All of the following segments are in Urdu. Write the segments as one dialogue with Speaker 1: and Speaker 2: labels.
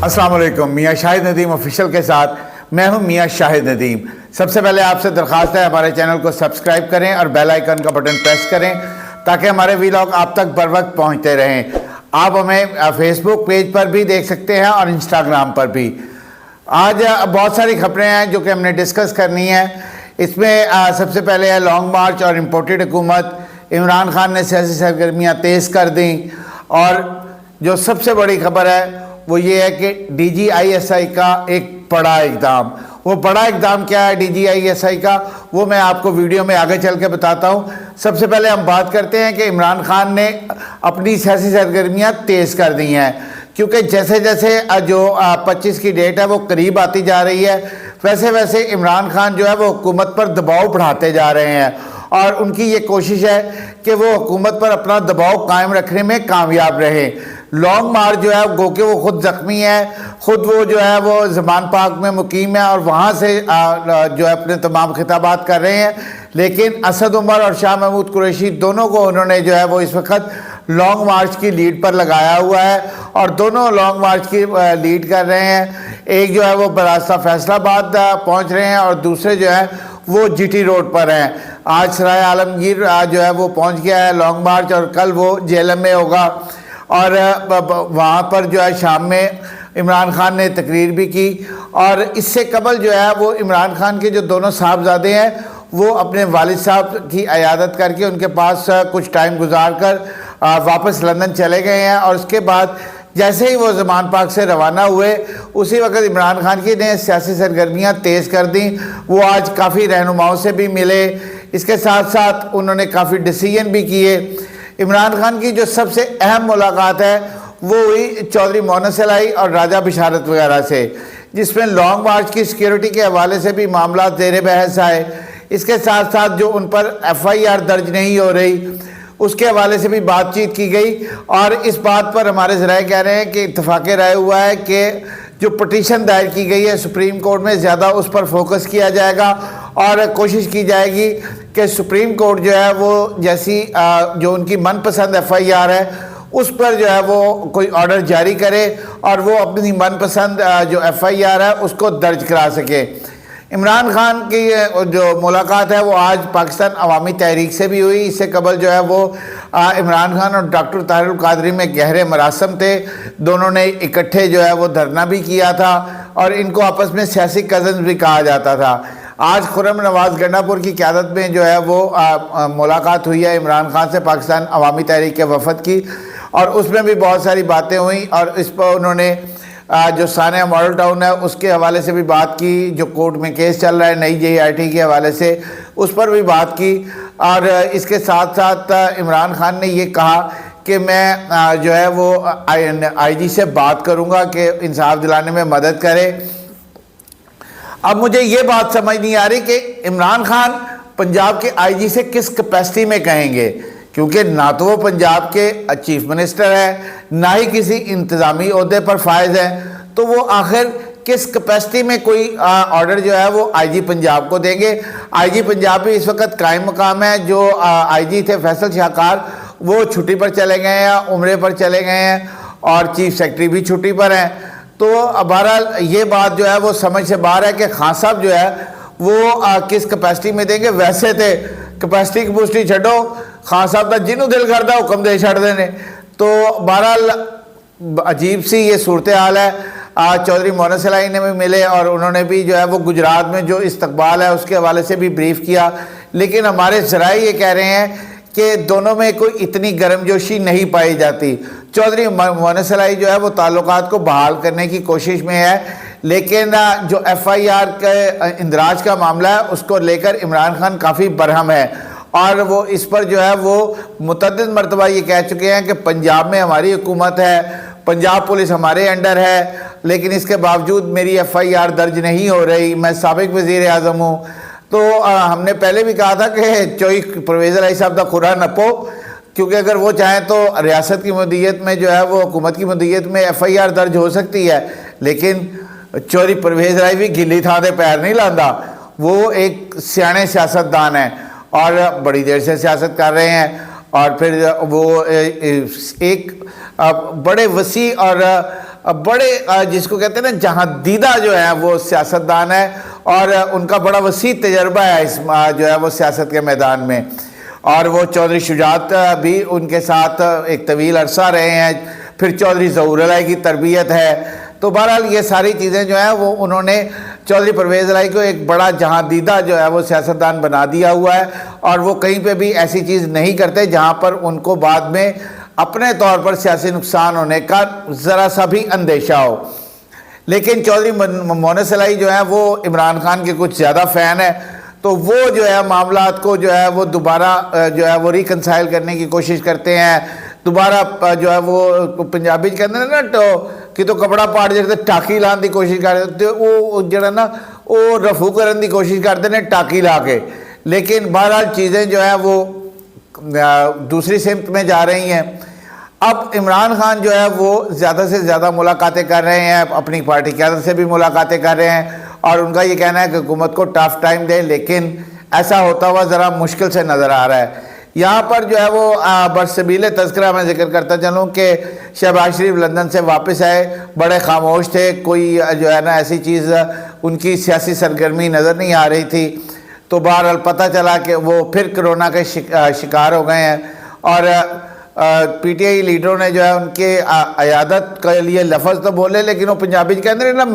Speaker 1: السلام علیکم، میاں شاہد ندیم آفیشیل کے ساتھ میں ہوں میاں شاہد ندیم۔ سب سے پہلے آپ سے درخواست ہے ہمارے چینل کو سبسکرائب کریں اور بیل آئیکن کا بٹن پریس کریں تاکہ ہمارے ویلاگ آپ تک بر وقت پہنچتے رہیں۔ آپ ہمیں فیس بک پیج پر بھی دیکھ سکتے ہیں اور انسٹاگرام پر بھی۔ آج بہت ساری خبریں ہیں جو کہ ہم نے ڈسکس کرنی ہیں۔ اس میں سب سے پہلے ہے لانگ مارچ اور امپورٹڈ حکومت، عمران خان نے سیاسی سرگرمیاں تیز کر دیں، اور جو سب سے بڑی خبر ہے وہ یہ ہے کہ D G I S I کا ایک بڑا اقدام۔ وہ بڑا اقدام کیا ہے D G I S I کا، وہ میں آپ کو ویڈیو میں آگے چل کے بتاتا ہوں۔ سب سے پہلے ہم بات کرتے ہیں کہ عمران خان نے اپنی سیاسی سرگرمیاں تیز کر دی ہیں، کیونکہ جیسے جیسے جو 25 کی ڈیٹ ہے وہ قریب آتی جا رہی ہے، ویسے ویسے عمران خان جو ہے وہ حکومت پر دباؤ بڑھاتے جا رہے ہیں، اور ان کی یہ کوشش ہے کہ وہ حکومت پر اپنا دباؤ قائم رکھنے میں کامیاب رہے۔ لانگ مارچ جو ہے گو کہ وہ خود زخمی ہے، خود وہ جو ہے وہ زمان پاک میں مقیم ہے اور وہاں سے جو ہے اپنے تمام خطابات کر رہے ہیں، لیکن اسد عمر اور شاہ محمود قریشی دونوں کو انہوں نے جو ہے وہ اس وقت لانگ مارچ کی لیڈ پر لگایا ہوا ہے، اور دونوں لانگ مارچ کی لیڈ کر رہے ہیں۔ ایک جو ہے وہ براستہ فیصل آباد پہنچ رہے ہیں اور دوسرے جو ہے وہ جی ٹی روڈ پر ہیں۔ آج سرائے عالمگیر جو ہے وہ پہنچ گیا ہے لانگ مارچ، اور کل وہ جیلم میں ہوگا، اور وہاں پر جو ہے شام میں عمران خان نے تقریر بھی کی۔ اور اس سے قبل جو ہے وہ عمران خان کے جو دونوں صاحبزادے ہیں وہ اپنے والد صاحب کی عیادت کر کے ان کے پاس کچھ ٹائم گزار کر واپس لندن چلے گئے ہیں، اور اس کے بعد جیسے ہی وہ زمان پاک سے روانہ ہوئے اسی وقت عمران خان کی نے سیاسی سرگرمیاں تیز کر دیں۔ وہ آج کافی رہنماؤں سے بھی ملے، اس کے ساتھ ساتھ انہوں نے کافی ڈیسیژن بھی کیے۔ عمران خان کی جو سب سے اہم ملاقات ہے وہ ہوئی چودھری مونس الہی اور راجہ بشارت وغیرہ سے، جس میں لانگ مارچ کی سیکیورٹی کے حوالے سے بھی معاملات زیر بحث آئے۔ اس کے ساتھ ساتھ جو ان پر ایف آئی آر درج نہیں ہو رہی اس کے حوالے سے بھی بات چیت کی گئی، اور اس بات پر ہمارے ذرائع کہہ رہے ہیں کہ اتفاق رائے ہوا ہے کہ جو پٹیشن دائر کی گئی ہے سپریم کورٹ میں زیادہ اس پر فوکس کیا جائے گا، اور کوشش کی جائے گی کہ سپریم کورٹ جو ہے وہ جیسی جو ان کی من پسند ایف آئی آر ہے اس پر جو ہے وہ کوئی آرڈر جاری کرے اور وہ اپنی من پسند جو ایف آئی آر ہے اس کو درج کرا سکے۔ عمران خان کی جو ملاقات ہے وہ آج پاکستان عوامی تحریک سے بھی ہوئی۔ اس سے قبل جو ہے وہ عمران خان اور ڈاکٹر طاہر القادری میں گہرے مراسم تھے، دونوں نے اکٹھے جو ہے وہ دھرنا بھی کیا تھا، اور ان کو آپس میں سیاسی کزنز بھی کہا جاتا تھا۔ آج خرم نواز گنڈا پور کی قیادت میں جو ہے وہ ملاقات ہوئی ہے عمران خان سے پاکستان عوامی تحریک کے وفد کی، اور اس میں بھی بہت ساری باتیں ہوئیں، اور اس پر انہوں نے جو سانحہ ماڈل ٹاؤن ہے اس کے حوالے سے بھی بات کی، جو کورٹ میں کیس چل رہا ہے نئی جے آئی ٹی کے حوالے سے اس پر بھی بات کی۔ اور اس کے ساتھ ساتھ عمران خان نے یہ کہا کہ میں جو ہے وہ آئی جی سے بات کروں گا کہ انصاف دلانے میں مدد کرے۔ اب مجھے یہ بات سمجھ نہیں آ رہی کہ عمران خان پنجاب کے آئی جی سے کس کیپیسٹی میں کہیں گے، کیونکہ نہ تو وہ پنجاب کے چیف منسٹر ہے نہ ہی کسی انتظامی عہدے پر فائز ہے، تو وہ آخر کس کیپیسٹی میں کوئی آرڈر جو ہے وہ آئی جی پنجاب کو دیں گے۔ آئی جی پنجاب بھی اس وقت قائم مقام ہے، جو آئی جی تھے فیصل شاہکار وہ چھٹی پر چلے گئے ہیں، عمرے پر چلے گئے ہیں، اور چیف سیکرٹری بھی چھٹی پر ہیں۔ تو بہرحال یہ بات جو ہے وہ سمجھ سے باہر ہے کہ خان صاحب جو ہے وہ کس کیپیسٹی میں دیں گے۔ ویسے تھے کیپیسٹی کی پوسٹی چھڈو، خان صاحب کا جنوں دل کردا حکم دے چھڑ دینے۔ تو بہرحال عجیب سی یہ صورتحال ہے۔ چودھری مونس الہی نے بھی ملے، اور انہوں نے بھی جو ہے وہ گجرات میں جو استقبال ہے اس کے حوالے سے بھی بریف کیا، لیکن ہمارے ذرائع یہ کہہ رہے ہیں کہ دونوں میں کوئی اتنی گرم جوشی نہیں پائی جاتی۔ چودھری مونس الہی جو ہے وہ تعلقات کو بحال کرنے کی کوشش میں ہے، لیکن جو ایف آئی آر کے اندراج کا معاملہ ہے اس کو لے کر عمران خان کافی برہم ہے، اور وہ اس پر جو ہے وہ متعدد مرتبہ یہ کہہ چکے ہیں کہ پنجاب میں ہماری حکومت ہے، پنجاب پولیس ہمارے انڈر ہے، لیکن اس کے باوجود میری ایف آئی آر درج نہیں ہو رہی، میں سابق وزیر اعظم ہوں۔ تو ہم نے پہلے بھی کہا تھا کہ چوئی پرویز الہی صاحب دا خورا نپو، کیونکہ اگر وہ چاہیں تو ریاست کی مدیریت میں جو ہے وہ حکومت کی مدیریت میں ایف آئی آر درج ہو سکتی ہے، لیکن چوری پرویز الہی بھی گلی تھا دے پیر نہیں لاندا۔ وہ ایک سیانے سیاستدان ہیں اور بڑی دیر سے سیاست کر رہے ہیں، اور پھر وہ ایک بڑے وسیع اور بڑے جس کو کہتے ہیں نا جہاں دیدہ جو ہے وہ سیاستدان ہے، اور ان کا بڑا وسیع تجربہ ہے اس جو ہے وہ سیاست کے میدان میں، اور وہ چودھری شجاعت بھی ان کے ساتھ ایک طویل عرصہ رہے ہیں، پھر چودھری ظہور الہی کی تربیت ہے۔ تو بہرحال یہ ساری چیزیں جو ہیں وہ انہوں نے چودھری پرویز الہی کو ایک بڑا جہاں دیدہ جو ہے وہ سیاستدان بنا دیا ہوا ہے، اور وہ کہیں پہ بھی ایسی چیز نہیں کرتے جہاں پر ان کو بعد میں اپنے طور پر سیاسی نقصان ہونے کا ذرا سا بھی اندیشہ ہو۔ لیکن چودھری مونس الہی جو ہے وہ عمران خان کے کچھ زیادہ فین ہے، تو وہ جو ہے معاملات کو جو ہے وہ دوبارہ جو ہے وہ ریکنسائل کرنے کی کوشش کرتے ہیں، دوبارہ جو ہے وہ پنجابی کہتے ہیں نا کہ تو کپڑا پاڑ جاتے ٹاکی لان دی کوشش کرتے، وہ جڑا نا وہ رفو کرن دی کوشش کرتے ہیں ٹاکی لا کے، لیکن بہرحال چیزیں جو ہے وہ دوسری سمت میں جا رہی ہیں۔ اب عمران خان جو ہے وہ زیادہ سے زیادہ ملاقاتیں کر رہے ہیں، اپنی پارٹی قیادت سے بھی ملاقاتیں کر رہے ہیں، اور ان کا یہ کہنا ہے کہ حکومت کو ٹف ٹائم دیں، لیکن ایسا ہوتا ہوا ذرا مشکل سے نظر آ رہا ہے۔ یہاں پر جو ہے وہ برسبیل تذکرہ میں ذکر کرتا چلوں کہ شہباز شریف لندن سے واپس آئے، بڑے خاموش تھے، کوئی جو ہے نا ایسی چیز ان کی سیاسی سرگرمی نظر نہیں آ رہی تھی، تو بہرحال پتہ چلا کہ وہ پھر کرونا کے شکار ہو گئے ہیں، اور پی ٹی آئی لیڈروں نے جو ہے ان کے عیادت کے لیے لفظ تو بولے، لیکن وہ پنجابی کے اندر نا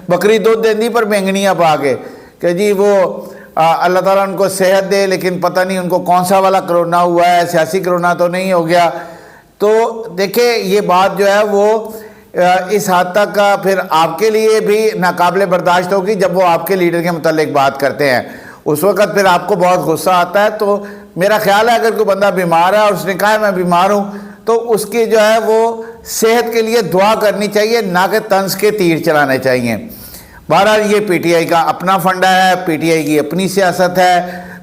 Speaker 1: بکری دودھ دیندی پر مینگنیاں پا کے کہ جی وہ اللہ تعالیٰ ان کو صحت دے، لیکن پتہ نہیں ان کو کون سا والا کرونا ہوا ہے، سیاسی کرونا تو نہیں ہو گیا۔ تو دیکھیں یہ بات جو ہے وہ اس حد تک پھر آپ کے لیے بھی ناقابل برداشت ہوگی جب وہ آپ کے لیڈر کے متعلق بات کرتے ہیں، اس وقت پھر آپ کو بہت غصہ آتا ہے۔ تو میرا خیال ہے اگر کوئی بندہ بیمار ہے اور اس نے کہا ہے میں بیمار ہوں، تو اس کی جو ہے وہ صحت کے لیے دعا کرنی چاہیے، نہ کہ طنز کے تیر چلانے چاہیے۔ بہرحال یہ پی ٹی آئی کا اپنا فنڈا ہے، پی ٹی آئی کی اپنی سیاست ہے،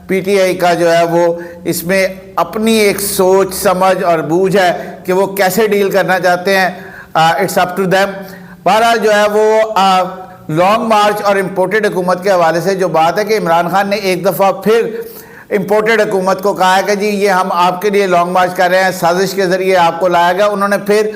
Speaker 1: پی ٹی آئی کا جو ہے وہ اس میں اپنی ایک سوچ سمجھ اور بوجھ ہے کہ وہ کیسے ڈیل کرنا چاہتے ہیں، اٹس اپ ٹو دیم۔ بہرحال جو ہے وہ لانگ مارچ اور امپورٹڈ حکومت کے حوالے سے جو بات ہے کہ عمران خان نے ایک دفعہ پھر امپورٹڈ حکومت کو کہا ہے کہ جی یہ ہم آپ کے لیے لانگ مارچ کر رہے ہیں، سازش کے ذریعے آپ کو لایا گیا۔ انہوں نے پھر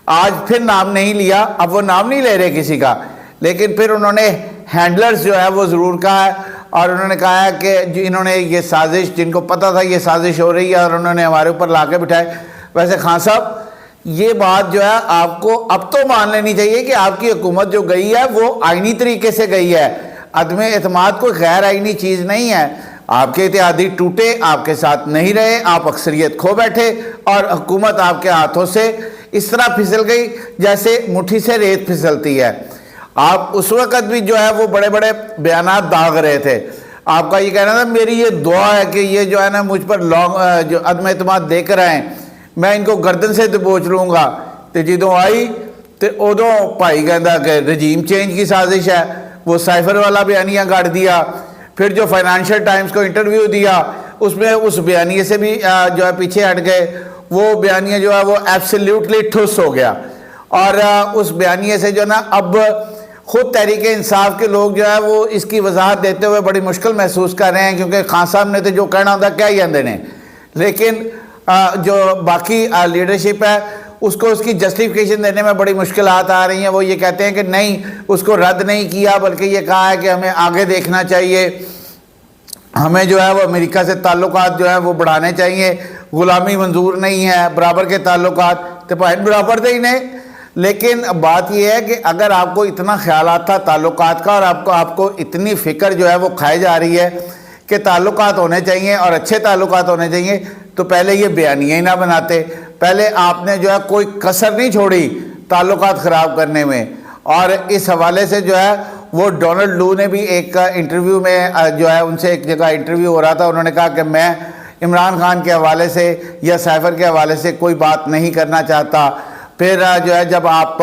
Speaker 1: آج پھر نام نہیں لیا، اب وہ نام نہیں لے رہے کسی کا، لیکن پھر انہوں نے ہینڈلرز جو ہے وہ ضرور کہا ہے، اور انہوں نے کہا ہے کہ انہوں نے یہ سازش، جن کو پتہ تھا یہ سازش ہو رہی ہے اور انہوں نے ہمارے اوپر لا کے بٹھائے۔ ویسے خان صاحب یہ بات جو ہے آپ کو اب تو مان لینی چاہیے کہ آپ کی حکومت جو گئی ہے وہ آئینی طریقے سے گئی ہے، عدم اعتماد کوئی غیر آئینی چیز نہیں ہے۔ آپ کے اتحادی ٹوٹے، آپ کے ساتھ نہیں رہے، آپ اکثریت کھو بیٹھے، اور حکومت آپ کے ہاتھوں سے اس طرح پھسل گئی جیسے مٹھی سے ریت پھسلتی ہے۔ آپ اس وقت بھی جو ہے وہ بڑے بڑے بیانات داغ رہے تھے، آپ کا یہ کہنا تھا میری یہ دعا ہے کہ یہ جو ہے نا مجھ پر جو عدم اعتماد دے کر آئیں، میں ان کو گردن سے دبوچ لوں گا۔ تو جدوں آئی تو ادوں بھائی کہندا کہ رجیم چینج کی سازش ہے، وہ سائفر والا بیانیہ گاڑ دیا۔ پھر جو فائنانشل ٹائمز کو انٹرویو دیا اس میں اس بیانیے سے بھی جو ہے پیچھے ہٹ گئے، وہ بیانیہ جو ہے وہ ایبسلیوٹلی ٹھس ہو گیا، اور اس بیانیے سے جو ہے نا اب خود تحریک انصاف کے لوگ جو ہے وہ اس کی وضاحت دیتے ہوئے بڑی مشکل محسوس کر رہے ہیں، کیونکہ خان صاحب نے تو جو کہنا ہوتا کیا ہی اندے نے، لیکن جو باقی لیڈرشپ ہے اس کو اس کی جسٹیفیکیشن دینے میں بڑی مشکلات آ رہی ہیں۔ وہ یہ کہتے ہیں کہ نہیں اس کو رد نہیں کیا، بلکہ یہ کہا ہے کہ ہمیں آگے دیکھنا چاہیے، ہمیں جو ہے وہ امریکہ سے تعلقات جو ہے وہ بڑھانے چاہیے، غلامی منظور نہیں ہے، برابر کے تعلقات تو پائن برابر دے ہی نہیں۔ لیکن بات یہ ہے کہ اگر آپ کو اتنا خیالات تھا تعلقات کا، اور آپ کو اتنی فکر جو ہے وہ کھائی جا رہی ہے کہ تعلقات ہونے چاہیے اور اچھے تعلقات ہونے چاہیے، تو پہلے یہ بیانیہ ہی نہ بناتے، پہلے آپ نے جو ہے کوئی کسر نہیں چھوڑی تعلقات خراب کرنے میں۔ اور اس حوالے سے جو ہے وہ ڈونلڈ لو نے بھی ایک انٹرویو میں جو ہے ان سے ایک جگہ انٹرویو ہو رہا تھا، انہوں نے کہا کہ میں عمران خان کے حوالے سے یا سائفر کے حوالے سے کوئی بات نہیں کرنا چاہتا۔ پھر جو ہے جب آپ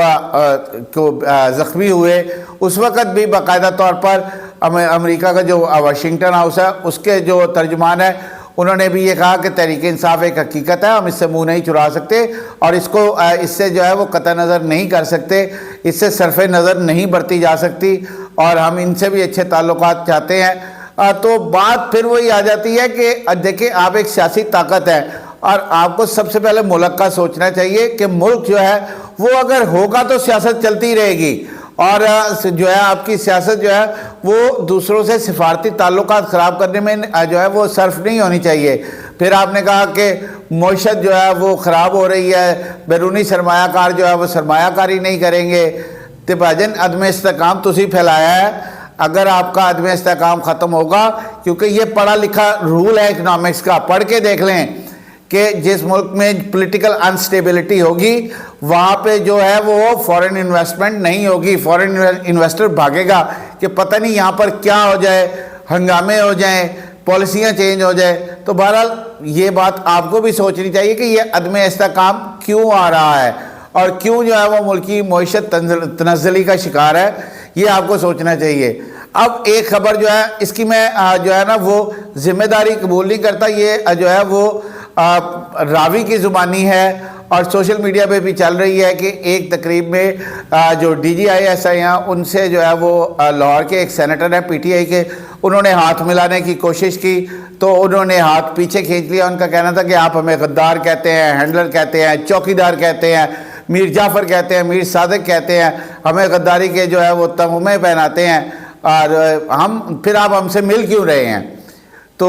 Speaker 1: کو زخمی ہوئے اس وقت بھی باقاعدہ طور پر امریکہ کا جو واشنگٹن ہاؤس ہے اس کے جو ترجمان ہے انہوں نے بھی یہ کہا کہ تحریک انصاف ایک حقیقت ہے، ہم اس سے منہ نہیں چرا سکتے، اور اس کو اس سے جو ہے وہ قطع نظر نہیں کر سکتے، اس سے صرف نظر نہیں برتی جا سکتی، اور ہم ان سے بھی اچھے تعلقات چاہتے ہیں۔ تو بات پھر وہی آ جاتی ہے کہ دیکھیں آپ ایک سیاسی طاقت ہے، اور آپ کو سب سے پہلے ملک کا سوچنا چاہیے کہ ملک جو ہے وہ اگر ہوگا تو سیاست چلتی رہے گی، اور جو ہے آپ کی سیاست جو ہے وہ دوسروں سے سفارتی تعلقات خراب کرنے میں جو ہے وہ صرف نہیں ہونی چاہیے۔ پھر آپ نے کہا کہ معیشت جو ہے وہ خراب ہو رہی ہے، بیرونی سرمایہ کار جو ہے وہ سرمایہ کاری نہیں کریں گے، تو بھاجن عدم استحکام تسی پھیلایا ہے۔ اگر آپ کا عدم استحکام ختم ہوگا، کیونکہ یہ پڑھا لکھا رول ہے اکنامکس کا، پڑھ کے دیکھ لیں کہ جس ملک میں پولیٹیکل انسٹیبلٹی ہوگی وہاں پہ جو ہے وہ فورن انویسٹمنٹ نہیں ہوگی، فورن انویسٹر بھاگے گا کہ پتہ نہیں یہاں پر کیا ہو جائے، ہنگامے ہو جائیں، پالیسیاں چینج ہو جائے۔ تو بہرحال یہ بات آپ کو بھی سوچنی چاہیے کہ یہ عدم استحکام کیوں آ رہا ہے اور کیوں جو ہے وہ ملکی معیشت تنزلی کا شکار ہے، یہ آپ کو سوچنا چاہیے۔ اب ایک خبر جو ہے اس کی میں جو ہے نا وہ ذمہ داری قبول نہیں کرتا، یہ جو ہے وہ راوی کی زبانی ہے اور سوشل میڈیا پہ بھی چل رہی ہے کہ ایک تقریب میں جو D G I S I ہیں ان سے جو ہے وہ لاہور کے ایک سینیٹر ہیں پی ٹی آئی کے، انہوں نے ہاتھ ملانے کی کوشش کی تو انہوں نے ہاتھ پیچھے کھینچ لیا۔ ان کا کہنا تھا کہ آپ ہمیں غدار کہتے ہیں، ہینڈلر کہتے ہیں، چوکیدار کہتے ہیں، میر جعفر کہتے ہیں، میر صادق کہتے ہیں، ہمیں غداری کے جو ہے وہ تمغے پہناتے ہیں، اور پھر آپ ہم سے مل کیوں رہے ہیں؟ تو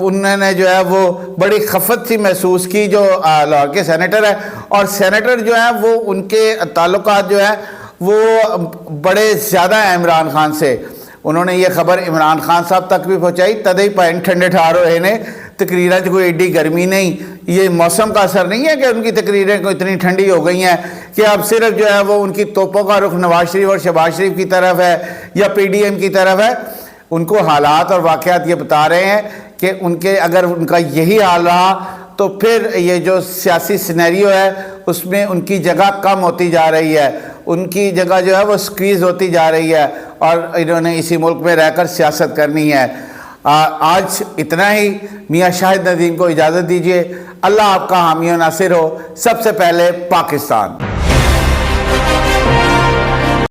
Speaker 1: انہوں نے جو ہے وہ بڑی خفت سی محسوس کی جو لاہور کے سینیٹر ہے، اور سینیٹر جو ہے وہ ان کے تعلقات جو ہے وہ بڑے زیادہ ہیں عمران خان سے۔ انہوں نے یہ خبر عمران خان صاحب تک بھی پہنچائی، تدے پین ٹھنڈے ٹھار ہوئے نے، تقریریں کوئی ایڈی گرمی نہیں، یہ موسم کا اثر نہیں ہے کہ ان کی تقریریں کو اتنی ٹھنڈی ہو گئی ہیں کہ اب صرف جو ہے وہ ان کی توپوں کا رخ نواز شریف اور شہباز شریف کی طرف ہے یا پی ڈی ایم کی طرف ہے۔ ان کو حالات اور واقعات یہ بتا رہے ہیں کہ اگر ان کا یہی حال رہا تو پھر یہ جو سیاسی سینیریو ہے اس میں ان کی جگہ کم ہوتی جا رہی ہے، ان کی جگہ جو ہے وہ سکویز ہوتی جا رہی ہے، اور انہوں نے اسی ملک میں رہ کر سیاست کرنی ہے۔ آج اتنا ہی، میاں شاہد ندیم کو اجازت دیجیے۔ اللہ آپ کا حامی و ناصر ہو۔ سب سے پہلے پاکستان۔